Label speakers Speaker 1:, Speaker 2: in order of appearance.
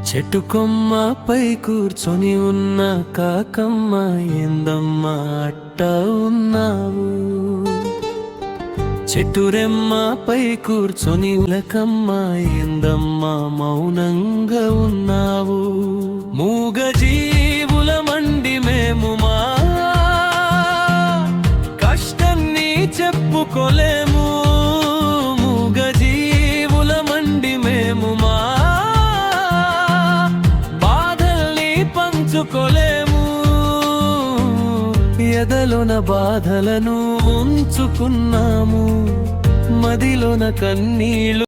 Speaker 1: చెట్టు కొమ్మపై కూర్చొని ఉన్న కాకమ్మ ఏందమ్మా అట్ట ఉన్నావు. చెట్టు రెమ్మపై కూర్చొని ఉలకమ్మ ఏందమ్మా మౌనంగా ఉన్నావు. మూగ జీవుల మండి మేము మా కష్టాన్ని చెప్పుకోలేము. మూగ జీవుల మండి మేము మా బాధల్ని పంచుకోలేము. ఎదలోన బాధలను ఉంచుకున్నాము, మదిలోన కన్నీళ్ళు